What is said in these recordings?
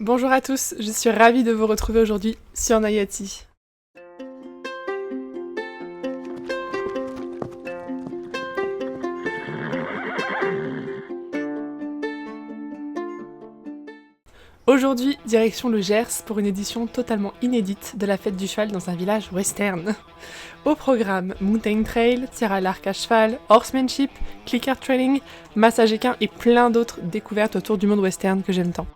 Bonjour à tous, je suis ravie de vous retrouver aujourd'hui sur Nayati. Aujourd'hui, direction le Gers pour une édition totalement inédite de la fête du cheval dans un village western. Au programme, mountain trail, tir à l'arc à cheval, horsemanship, clicker trailing, massage équin et plein d'autres découvertes autour du monde western que j'aime tant.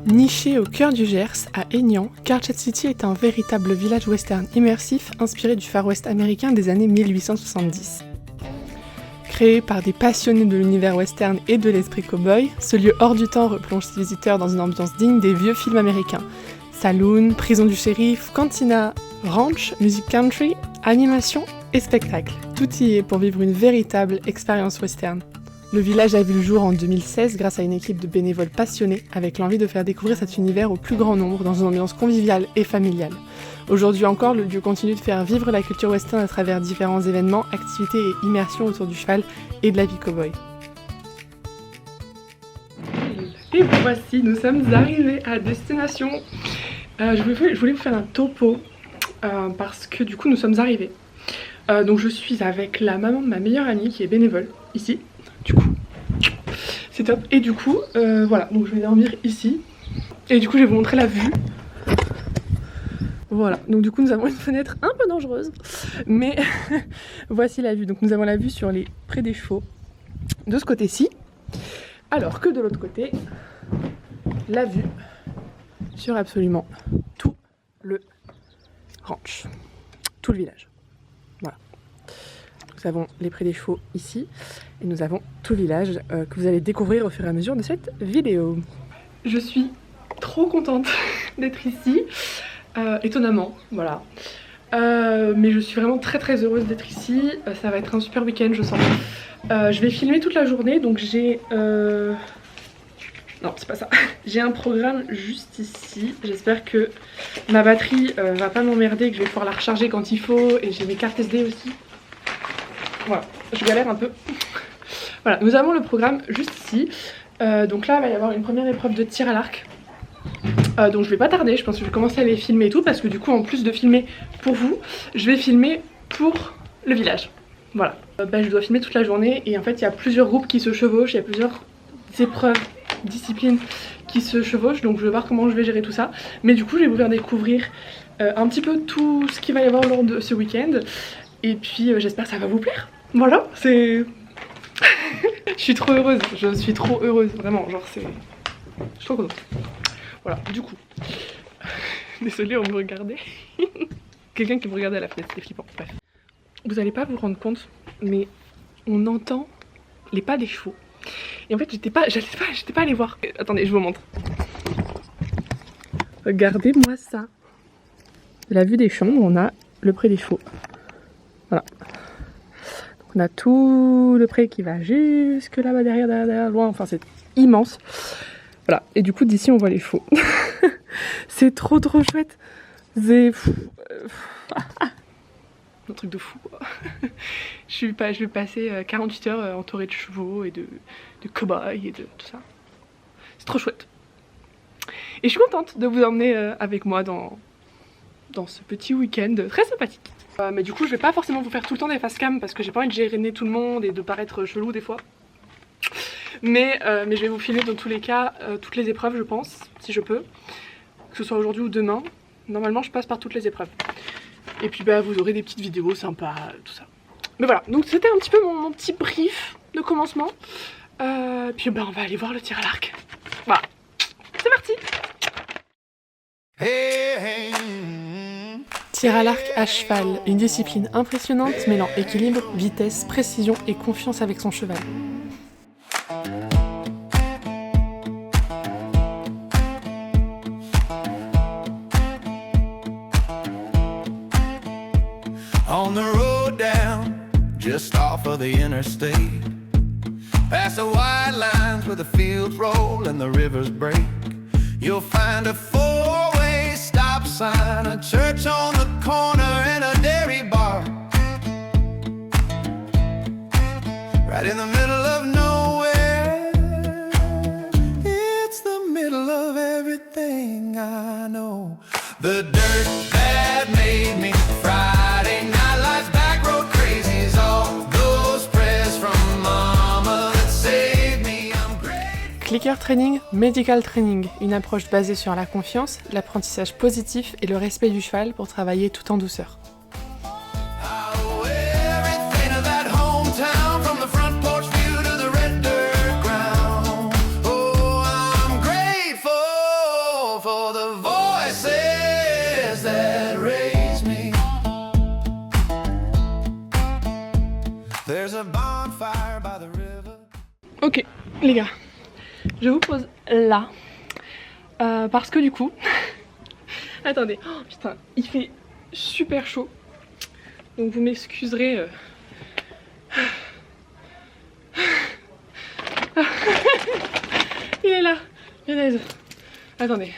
Niché au cœur du Gers, à Aignan, Carlsbad City est un véritable village western immersif inspiré du Far West américain des années 1870. Créé par des passionnés de l'univers western et de l'esprit cow-boy, ce lieu hors du temps replonge ses visiteurs dans une ambiance digne des vieux films américains. Saloon, prison du shérif, cantina, ranch, musique country, animation et spectacle. Tout y est pour vivre une véritable expérience western. Le village a vu le jour en 2016 grâce à une équipe de bénévoles passionnés avec l'envie de faire découvrir cet univers au plus grand nombre dans une ambiance conviviale et familiale. Aujourd'hui encore, le lieu continue de faire vivre la culture western à travers différents événements, activités et immersions autour du cheval et de la vie cow-boy. Et voici, nous sommes arrivés à destination. Je voulais vous faire un topo parce que du coup nous sommes arrivés. Donc je suis avec la maman de ma meilleure amie qui est bénévole ici. Du coup, c'est top. Et du coup, voilà, donc je vais dormir ici. Et du coup, je vais vous montrer la vue. Voilà, donc du coup, nous avons une fenêtre un peu dangereuse. Mais voici la vue. Donc nous avons la vue sur les prés des chevaux de ce côté-ci. Alors que de l'autre côté, la vue sur absolument tout le ranch. Tout le village. Voilà. Nous avons les prés des chevaux ici. Et nous avons tout le village que vous allez découvrir au fur et à mesure de cette vidéo. Je suis trop contente d'être ici, étonnamment, voilà. Mais je suis vraiment très heureuse d'être ici, ça va être un super week-end je sens. Je vais filmer toute la journée, donc j'ai... Non, c'est pas ça. J'ai un programme juste ici, j'espère que ma batterie va pas m'emmerder, que je vais pouvoir la recharger quand il faut, et j'ai mes cartes SD aussi. Voilà, je galère un peu. Voilà, nous avons le programme juste ici. Donc là, il va y avoir une première épreuve de tir à l'arc. Donc je vais pas tarder, je pense que je vais commencer à les filmer et tout. Parce que du coup, en plus de filmer pour vous, je vais filmer pour le village. Voilà. Je dois filmer toute la journée. Et en fait, il y a plusieurs groupes qui se chevauchent. Il y a plusieurs épreuves, disciplines qui se chevauchent. Donc je vais voir comment je vais gérer tout ça. Mais du coup, je vais vous faire découvrir un petit peu tout ce qu'il va y avoir lors de ce week-end. Et puis j'espère que ça va vous plaire. Voilà, c'est... Je suis trop heureuse, vraiment, genre c'est... Je suis trop contente. Voilà, du coup... Désolée, on me regardait. Quelqu'un qui me regardait à la fenêtre, c'était flippant, bref. Vous allez pas vous rendre compte, mais on entend les pas des chevaux. Et en fait, j'étais pas allée voir. Attendez, je vous montre. Regardez-moi ça. De la vue des chambres, on a le pré des chevaux. Voilà. On a tout le pré qui va jusque là-bas derrière, loin, enfin c'est immense. Voilà, et du coup d'ici on voit les chevaux. C'est trop chouette. C'est... un truc de fou. Je vais passer 48 heures entourée de chevaux et de cow-boys et de tout ça. C'est trop chouette. Et je suis contente de vous emmener avec moi dans ce petit week-end très sympathique. Mais du coup je vais pas forcément vous faire tout le temps des face cam parce que j'ai pas envie de gêner tout le monde et de paraître chelou des fois. Mais je vais vous filmer dans tous les cas toutes les épreuves je pense, si je peux. Que ce soit aujourd'hui ou demain. Normalement je passe par toutes les épreuves. Et puis vous aurez des petites vidéos sympas, tout ça. Mais voilà, donc c'était un petit peu mon petit brief de commencement. Puis on va aller voir le tir à l'arc. Voilà, c'est parti. Tir à l'arc à cheval, une discipline impressionnante mêlant équilibre, vitesse, précision et confiance avec son cheval. On the road down, just off of the interstate, past the white lines where the fields roll and the rivers break, you'll find a four-way stop sign, a church on the corner and a dairy bar. Right in the middle of nowhere, it's The dirt that made me Friday night lights, back road crazies, all those prayers from mama that saved me. I'm great. Clicker Training, Medical Training, une approche basée sur la confiance, l'apprentissage positif et le respect du cheval pour travailler tout en douceur. Ok les gars, je vous pose là parce que du coup attendez, oh, putain, il fait super chaud donc vous m'excuserez il est là, punaise. Attendez.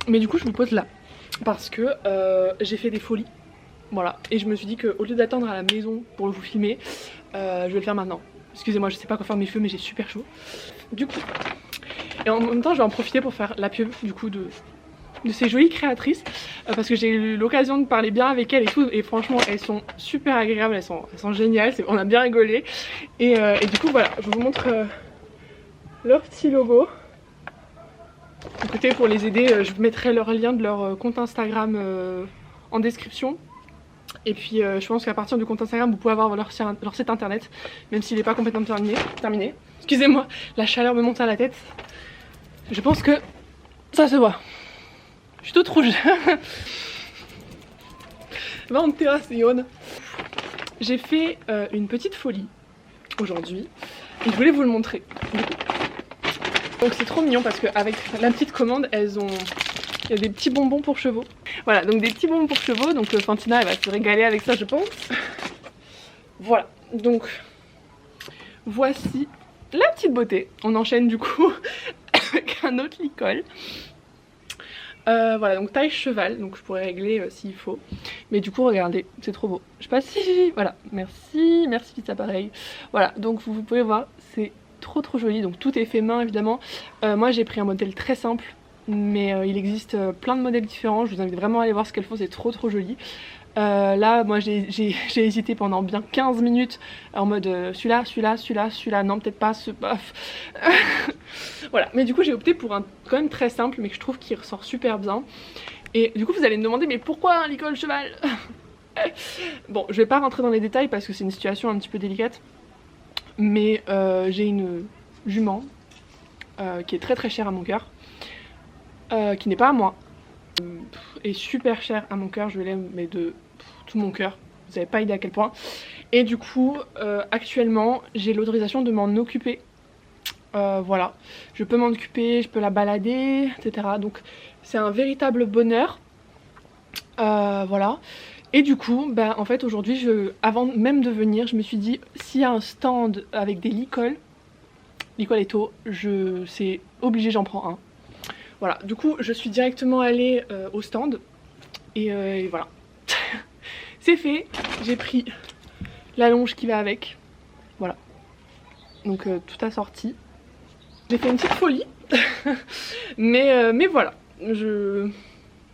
Mais du coup je vous pose là parce que j'ai fait des folies. Voilà, et je me suis dit qu'au lieu d'attendre à la maison pour vous filmer, je vais le faire maintenant. Excusez-moi, je sais pas quoi faire mes cheveux mais j'ai super chaud. Du coup, et en même temps je vais en profiter pour faire la pub du coup de ces jolies créatrices parce que j'ai eu l'occasion de parler bien avec elles et tout, et franchement elles sont super agréables, elles sont géniales, on a bien rigolé. Et du coup voilà, je vous montre leur petit logo. Écoutez, pour les aider, je vous mettrai leur lien de leur compte Instagram en description. Et puis je pense qu'à partir du compte Instagram vous pouvez avoir leur site internet, même s'il n'est pas complètement terminé. Excusez-moi, la chaleur me monte à la tête. Je pense que ça se voit. Je suis toute rouge. Va en terrasse, Yonne. J'ai fait une petite folie aujourd'hui et je voulais vous le montrer. Donc c'est trop mignon parce qu'avec la petite commande, il y a des petits bonbons pour chevaux. Voilà, donc des petits bonbons pour chevaux. Donc Fantina, elle va se régaler avec ça, je pense. Voilà, donc voici la petite beauté. On enchaîne du coup avec un autre licol. Voilà, donc taille cheval, donc je pourrais régler s'il faut. Mais du coup, regardez, c'est trop beau. Je sais pas si... Voilà, merci petit appareil. Voilà, donc vous pouvez voir, c'est trop joli. Donc tout est fait main évidemment. Moi j'ai pris un modèle très simple, mais il existe plein de modèles différents. Je vous invite vraiment à aller voir ce qu'elles font, c'est trop joli. Là moi j'ai hésité pendant bien 15 minutes en mode celui-là, non peut-être pas ce bof. Voilà, mais du coup j'ai opté pour un quand même très simple mais que je trouve qui ressort super bien. Et du coup vous allez me demander mais pourquoi un licol cheval? Bon, je vais pas rentrer dans les détails parce que c'est une situation un petit peu délicate, mais j'ai une jument qui est très chère à mon cœur, qui n'est pas à moi, est super chère à mon cœur, je l'aime mais de tout mon cœur, vous n'avez pas idée à quel point. Et du coup actuellement j'ai l'autorisation de m'en occuper, voilà, je peux m'en occuper, je peux la balader, etc. Donc c'est un véritable bonheur, voilà. Et du coup, bah, en fait aujourd'hui, avant même de venir, je me suis dit s'il y a un stand avec des licols étaux, c'est obligé, j'en prends un. Voilà, du coup je suis directement allée au stand et voilà. C'est fait, j'ai pris la longe qui va avec, voilà. Donc tout assorti. J'ai fait une petite folie, mais voilà, je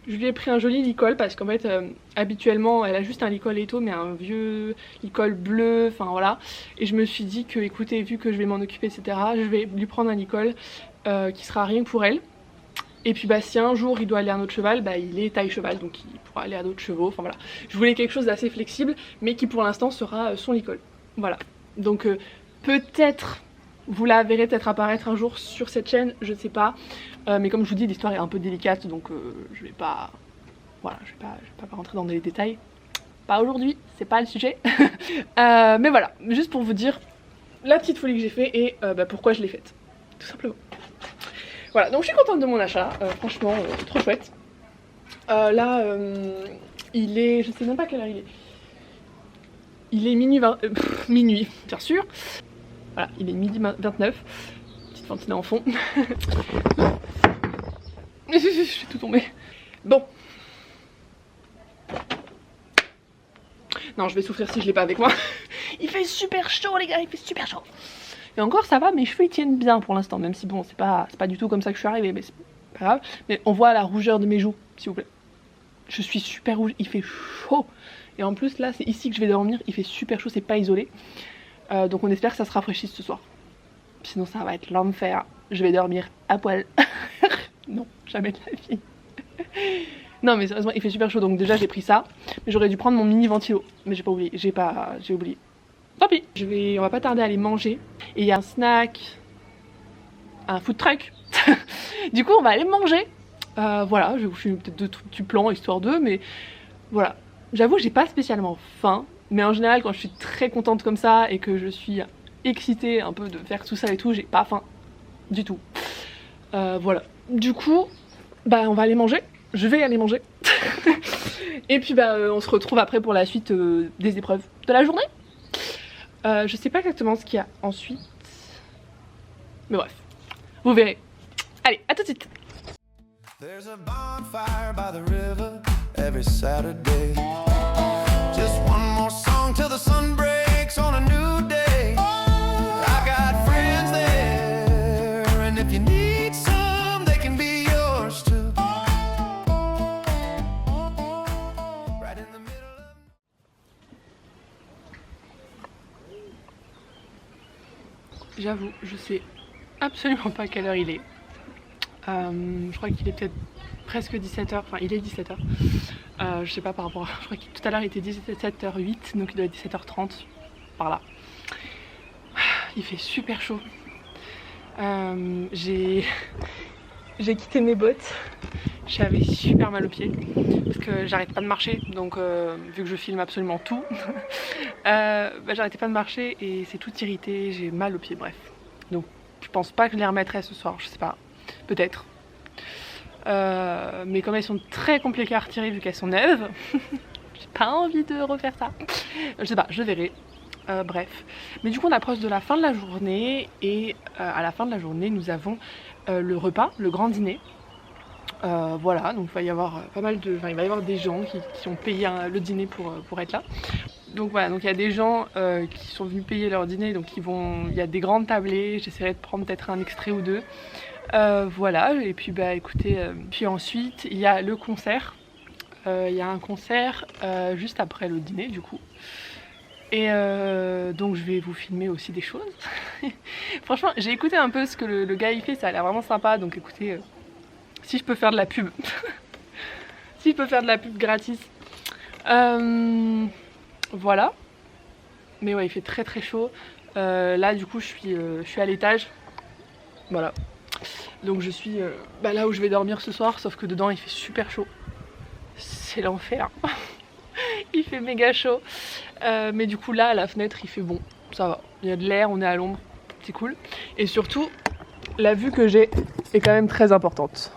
lui ai pris un joli licol parce qu'en fait habituellement elle a juste un licol étau mais un vieux licol bleu, enfin voilà. Et je me suis dit que écoutez, vu que je vais m'en occuper etc, je vais lui prendre un licol qui sera rien que pour elle. Et puis bah si un jour il doit aller à un autre cheval, bah il est taille cheval donc il pourra aller à d'autres chevaux, enfin voilà. Je voulais quelque chose d'assez flexible mais qui pour l'instant sera son licol. Voilà, donc peut-être vous la verrez peut-être apparaître un jour sur cette chaîne, je sais pas. Mais comme je vous dis, l'histoire est un peu délicate donc je vais pas... Voilà, je vais pas rentrer dans les détails. Pas aujourd'hui, c'est pas le sujet. Mais voilà, juste pour vous dire la petite folie que j'ai fait et bah, pourquoi je l'ai faite. Tout simplement. Voilà, donc je suis contente de mon achat, franchement, trop chouette. Là, il est... Je sais même pas quelle heure il est. Il est minuit, bien sûr. Voilà, il est midi 29. Petite Fantina en fond. Je suis tout tombée. Bon. Non, je vais souffrir si je l'ai pas avec moi. Il fait super chaud les gars, il fait super chaud. Et encore ça va, mes cheveux ils tiennent bien pour l'instant, même si bon c'est pas du tout comme ça que je suis arrivée, mais c'est pas grave. Mais on voit la rougeur de mes joues, s'il vous plaît. Je suis super rouge, il fait chaud. Et en plus là c'est ici que je vais dormir, il fait super chaud, c'est pas isolé. Donc on espère que ça se rafraîchisse ce soir. Sinon ça va être l'enfer. Je vais dormir à poil. Non, jamais de la vie. Non mais sérieusement il fait super chaud, donc déjà j'ai pris ça. Mais j'aurais dû prendre mon mini ventilo. Mais j'ai pas oublié, j'ai oublié. Tant pis. On va pas tarder à aller manger. Et il y a un snack, un food truck. Du coup on va aller manger. Voilà, je vais vous filmer peut-être 2 petits plans histoire d'eux, mais voilà. J'avoue j'ai pas spécialement faim. Mais en général quand je suis très contente comme ça et que je suis excitée un peu de faire tout ça et tout, j'ai pas faim du tout. Voilà. Du coup, bah on va aller manger. Je vais aller manger. Et puis bah on se retrouve après pour la suite des épreuves de la journée. Je sais pas exactement ce qu'il y a ensuite. Mais bref, vous verrez. Allez, à tout de suite. There's a bonfire by the river every Saturday. Just one more song till the sun breaks on a new day. I got friends there, and if you need some, they can be yours too. Right in the middle of... J'avoue, je sais absolument pas quelle heure il est. Je crois qu'il est peut-être presque 17h, enfin il est 17h. Je sais pas par rapport à... Je crois que tout à l'heure il était 17h08, donc il doit être 17h30, par là. Il fait super chaud. J'ai quitté mes bottes. J'avais super mal aux pieds parce que j'arrête pas de marcher, donc vu que je filme absolument tout, bah, j'arrêtais pas de marcher et c'est tout irrité, j'ai mal aux pieds, bref. Donc je pense pas que je les remettrai ce soir, je sais pas, peut-être. Mais comme elles sont très compliquées à retirer vu qu'elles sont neuves, j'ai pas envie de refaire ça. Je sais pas, je verrai. Bref. Mais du coup on approche de la fin de la journée et à la fin de la journée nous avons le repas, le grand dîner. Voilà, donc il va y avoir pas mal de... Enfin, il va y avoir des gens qui ont payé le dîner pour être là. Donc voilà, donc il y a des gens qui sont venus payer leur dîner, donc il y a des grandes tablées, j'essaierai de prendre peut-être un extrait ou deux. Voilà, et puis bah écoutez, puis ensuite il y a le concert. Il y a un concert juste après le dîner du coup. Et donc je vais vous filmer aussi des choses. Franchement j'ai écouté un peu ce que le gars il fait, ça a l'air vraiment sympa, donc écoutez, si je peux faire de la pub, si je peux faire de la pub gratis. Voilà. Mais ouais il fait très très chaud. Là du coup je suis à l'étage. Voilà. Donc je suis là où je vais dormir ce soir, sauf que dedans il fait super chaud. C'est l'enfer. Il fait méga chaud. Mais du coup là à la fenêtre il fait bon, ça va. Il y a de l'air, on est à l'ombre, c'est cool. Et surtout, la vue que j'ai est quand même très importante.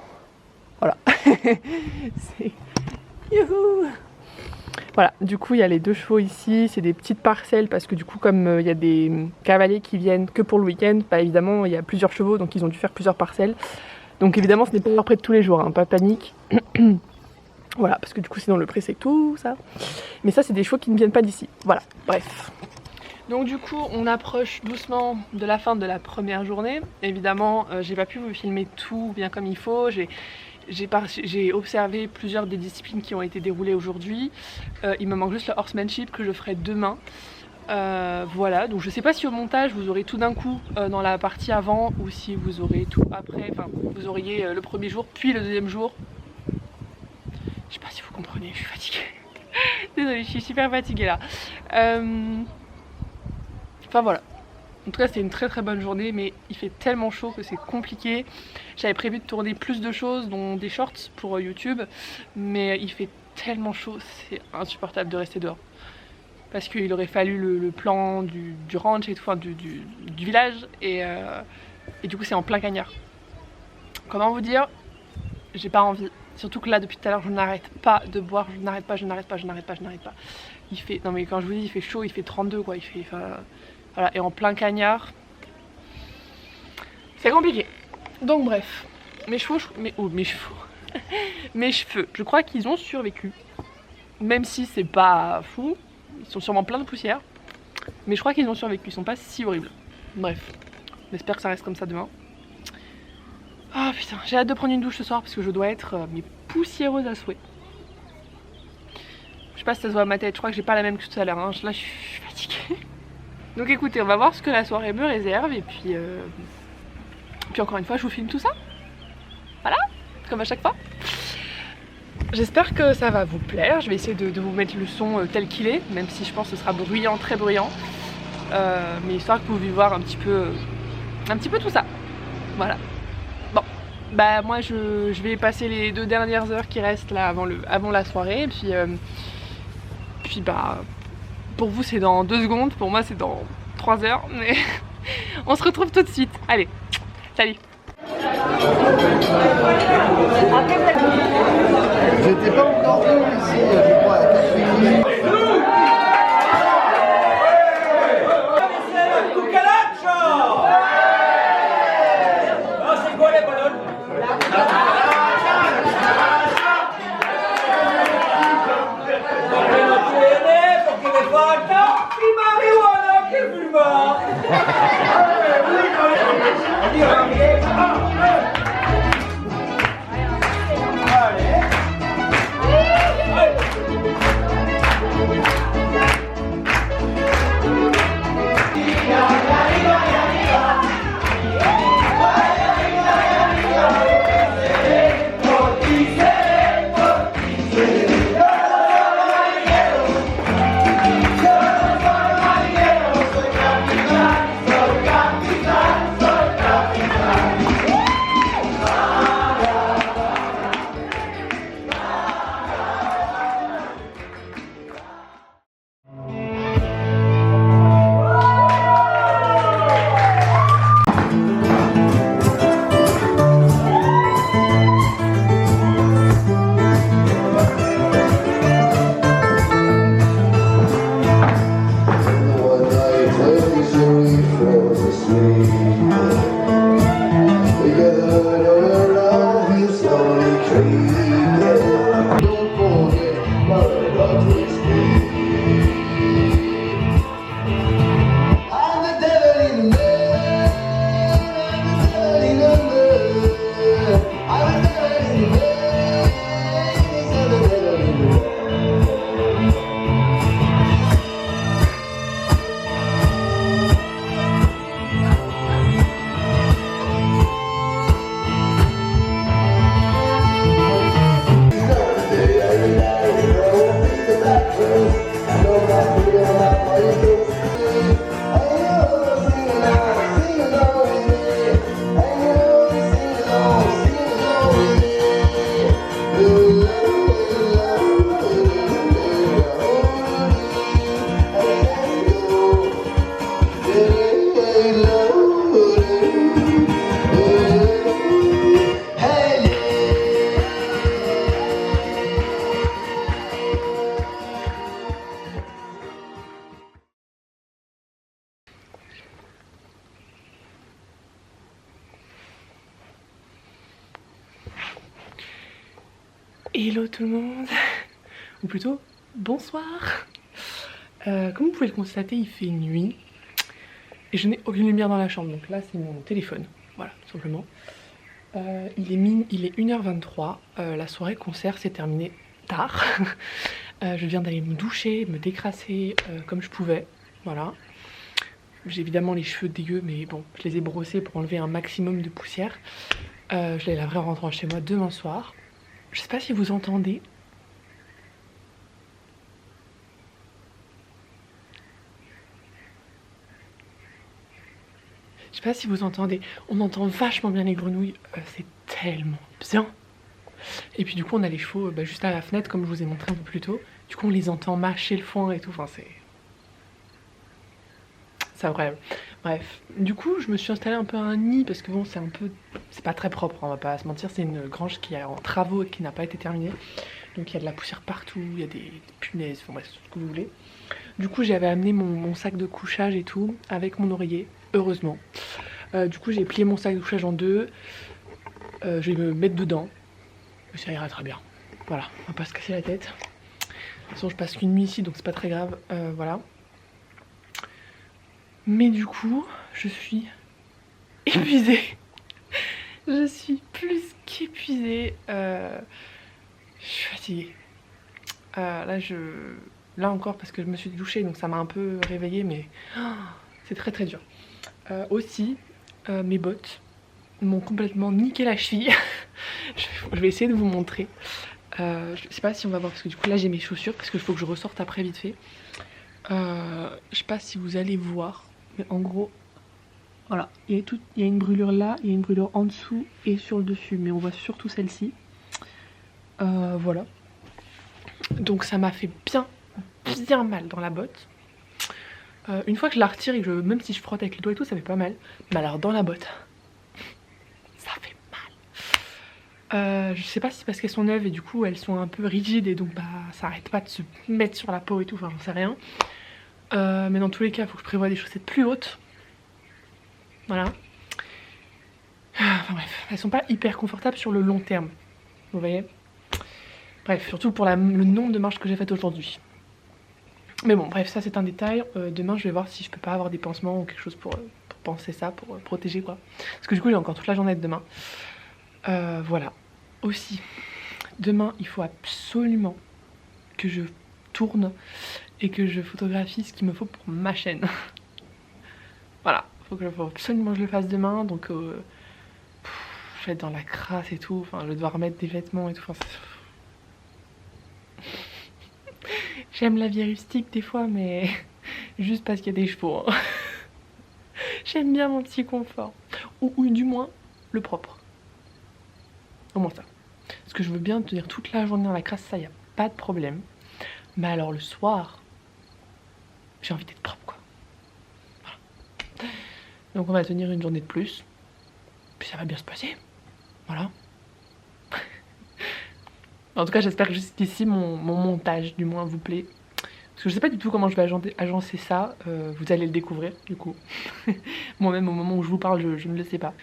Voilà. C'est... Youhou! Voilà, du coup il y a les 2 chevaux ici, c'est des petites parcelles parce que du coup comme il y a des cavaliers qui viennent que pour le week-end, bah évidemment il y a plusieurs chevaux donc ils ont dû faire plusieurs parcelles. Donc évidemment ce n'est pas leur prêt de tous les jours, hein, pas panique. Voilà, parce que du coup sinon le prix c'est tout ça. Mais ça c'est des chevaux qui ne viennent pas d'ici, voilà, bref. Donc du coup on approche doucement de la fin de la première journée. Évidemment j'ai pas pu vous filmer tout bien comme il faut, j'ai observé plusieurs des disciplines qui ont été déroulées aujourd'hui. Il me manque juste le horsemanship que je ferai demain. Voilà, donc je sais pas si au montage vous aurez tout d'un coup dans la partie avant ou si vous aurez tout après, enfin vous auriez le premier jour puis le deuxième jour. Je sais pas si vous comprenez, je suis fatiguée. Désolée, je suis super fatiguée là. Enfin voilà. En tout cas c'est une très très bonne journée, mais il fait tellement chaud que c'est compliqué. J'avais prévu de tourner plus de choses, dont des shorts pour YouTube, mais il fait tellement chaud, c'est insupportable de rester dehors. Parce qu'il aurait fallu le plan du ranch et tout, enfin du village, et du coup c'est en plein cagnard. Comment vous dire, j'ai pas envie. Surtout que là depuis tout à l'heure je n'arrête pas de boire, je n'arrête pas. Il fait, non mais quand je vous dis il fait chaud, il fait 32 quoi, il fait... Voilà, et en plein cagnard, c'est compliqué. Donc bref, mes cheveux, mes cheveux, je crois qu'ils ont survécu. Même si c'est pas fou, ils sont sûrement pleins de poussière. Mais je crois qu'ils ont survécu, ils sont pas si horribles. Bref, J'espère que ça reste comme ça demain. Ah putain, j'ai hâte de prendre une douche ce soir parce que je dois être mais poussiéreuse à souhait. Je sais pas si ça se voit à ma tête, je crois que j'ai pas la même que tout à l'heure, hein. Là je suis fatiguée. Donc écoutez, on va voir ce que la soirée me réserve et puis encore une fois je vous filme tout ça. Voilà, comme à chaque fois. J'espère que ça va vous plaire, je vais essayer de vous mettre le son tel qu'il est, même si je pense que ce sera bruyant, très bruyant. Mais histoire que vous puissiez voir un petit peu tout ça. Voilà. Bon, bah moi je vais passer les 2 dernières heures qui restent là avant la soirée. Et puis bah pour vous c'est dans 2 secondes, pour moi c'est dans 3 heures. Mais on se retrouve tout de suite. Allez, salut. J'étais pas encore venu ici, je crois, à 4 minutes. Hello tout le monde, ou plutôt bonsoir. Comme vous pouvez le constater, il fait nuit et je n'ai aucune lumière dans la chambre, donc là c'est mon téléphone, voilà tout simplement. Il est 1h23, la soirée concert s'est terminée tard. Je viens d'aller me doucher, me décrasser comme je pouvais, voilà. J'ai évidemment les cheveux dégueux, mais bon, je les ai brossés pour enlever un maximum de poussière. Je les laverai en rentrant chez moi demain soir. Je sais pas si vous entendez. Je sais pas si vous entendez. On entend vachement bien les grenouilles. C'est tellement bien. Et puis du coup on a les chevaux juste à la fenêtre comme je vous ai montré un peu plus tôt. Du coup on les entend mâcher le foin et tout. Enfin c'est incroyable. Bref, du coup je me suis installée un peu à un nid parce que bon c'est pas très propre, on va pas se mentir, c'est une grange qui est en travaux et qui n'a pas été terminée. Donc il y a de la poussière partout, il y a des punaises, enfin bref, ce que vous voulez. Du coup j'avais amené mon sac de couchage et tout avec mon oreiller, heureusement. Du coup j'ai plié mon sac de couchage en 2, je vais me mettre dedans, et ça ira très bien. Voilà, on va pas se casser la tête. De toute façon je passe qu'une nuit ici donc c'est pas très grave, voilà. Mais du coup, je suis épuisée. Je suis plus qu'épuisée. Je suis fatiguée. Là encore parce que je me suis douchée donc ça m'a un peu réveillée mais c'est très très dur. Aussi mes bottes m'ont complètement niqué la cheville. Je vais essayer de vous montrer. Je sais pas si on va voir parce que du coup là j'ai mes chaussures parce qu'il faut que je ressorte après vite fait. Je sais pas si vous allez voir mais en gros voilà, il y a une brûlure là, il y a une brûlure en dessous et sur le dessus mais on voit surtout celle-ci. Voilà. Donc ça m'a fait bien mal dans la botte. Une fois que je la retire et que même si je frotte avec les doigts et tout ça fait pas mal. Mais alors dans la botte ça fait mal. Je sais pas si c'est parce qu'elles sont neuves et du coup elles sont un peu rigides et donc bah ça arrête pas de se mettre sur la peau et tout, enfin j'en sais rien. Mais dans tous les cas il faut que je prévoie des chaussettes plus hautes. Voilà. Enfin bref, elles sont pas hyper confortables sur le long terme. Vous voyez. Bref, surtout pour le nombre de marches que j'ai faites aujourd'hui. Mais bon, bref, ça c'est un détail. Demain, je vais voir si je peux pas avoir des pansements ou quelque chose pour penser ça, pour protéger quoi. Parce que du coup, j'ai encore toute la journée de demain. Voilà. Aussi, demain, il faut absolument que je tourne et que je photographie ce qu'il me faut pour ma chaîne. Voilà, faut absolument que je le fasse demain. Donc, je vais être dans la crasse et tout. Enfin, je vais devoir remettre des vêtements et tout. Enfin, j'aime la vie rustique des fois, mais juste parce qu'il y a des chevaux. Hein. J'aime bien mon petit confort. Ou du moins, le propre. Au moins ça. Parce que je veux bien tenir toute la journée dans la crasse, ça, y a pas de problème. Mais alors le soir, j'ai envie d'être propre, quoi. Voilà. Donc on va tenir une journée de plus. Puis ça va bien se passer. Voilà. En tout cas, j'espère que jusqu'ici, mon montage, du moins, vous plaît. Parce que je sais pas du tout comment je vais agencer ça. Vous allez le découvrir, du coup. Moi-même, au moment où je vous parle, je ne le sais pas.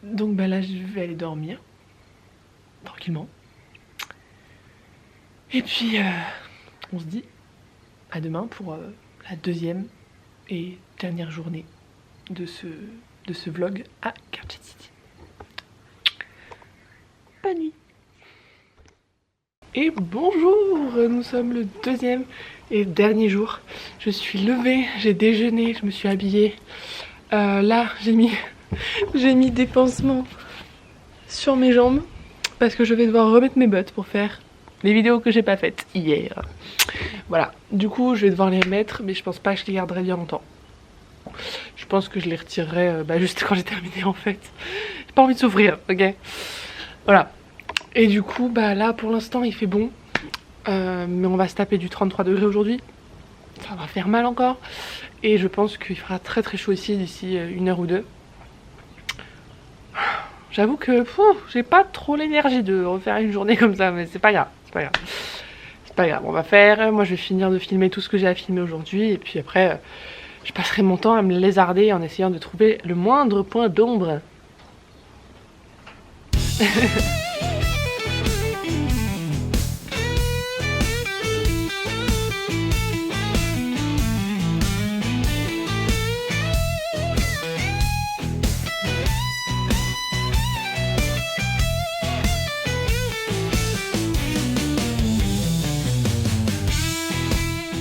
Donc bah là, je vais aller dormir. Tranquillement. Et puis, on se dit à demain pour la deuxième et dernière journée de ce vlog à Cartier City. Bonne nuit. Et bonjour, nous sommes le deuxième et dernier jour. Je suis levée, j'ai déjeuné, je me suis habillée. Là, j'ai mis des pansements sur mes jambes parce que je vais devoir remettre mes bottes pour faire les vidéos que j'ai pas faites hier. Voilà, du coup, je vais devoir les remettre, mais je pense pas que je les garderai bien longtemps. Je pense que je les retirerai juste quand j'ai terminé en fait. J'ai pas envie de souffrir, ok? Voilà. Et du coup, bah là pour l'instant il fait bon. Mais on va se taper du 33 degrés aujourd'hui. Ça va faire mal encore. Et je pense qu'il fera très très chaud ici d'ici 1 heure ou 2. J'avoue que j'ai pas trop l'énergie de refaire une journée comme ça, mais c'est pas grave, c'est pas grave. C'est pas grave, on va faire. Moi je vais finir de filmer tout ce que j'ai à filmer aujourd'hui. Et puis après, je passerai mon temps à me lézarder en essayant de trouver le moindre point d'ombre.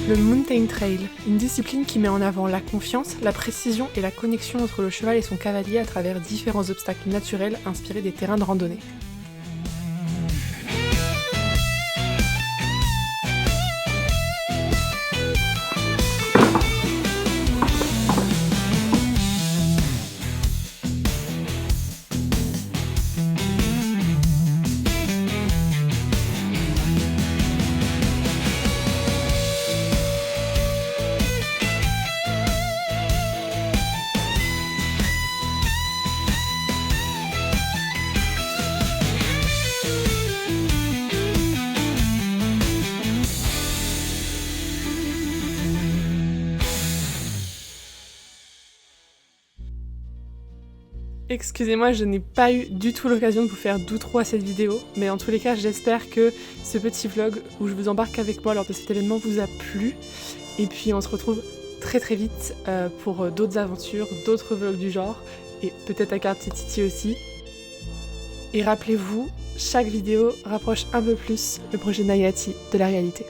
Le Mountain Trail, une discipline qui met en avant la confiance, la précision et la connexion entre le cheval et son cavalier à travers différents obstacles naturels inspirés des terrains de randonnée. Excusez-moi, je n'ai pas eu du tout l'occasion de vous faire d'outro à cette vidéo, mais en tous les cas, j'espère que ce petit vlog où je vous embarque avec moi lors de cet événement vous a plu. Et puis on se retrouve très très vite pour d'autres aventures, d'autres vlogs du genre, et peut-être à Carte Titi aussi. Et rappelez-vous, chaque vidéo rapproche un peu plus le projet Nayati de la réalité.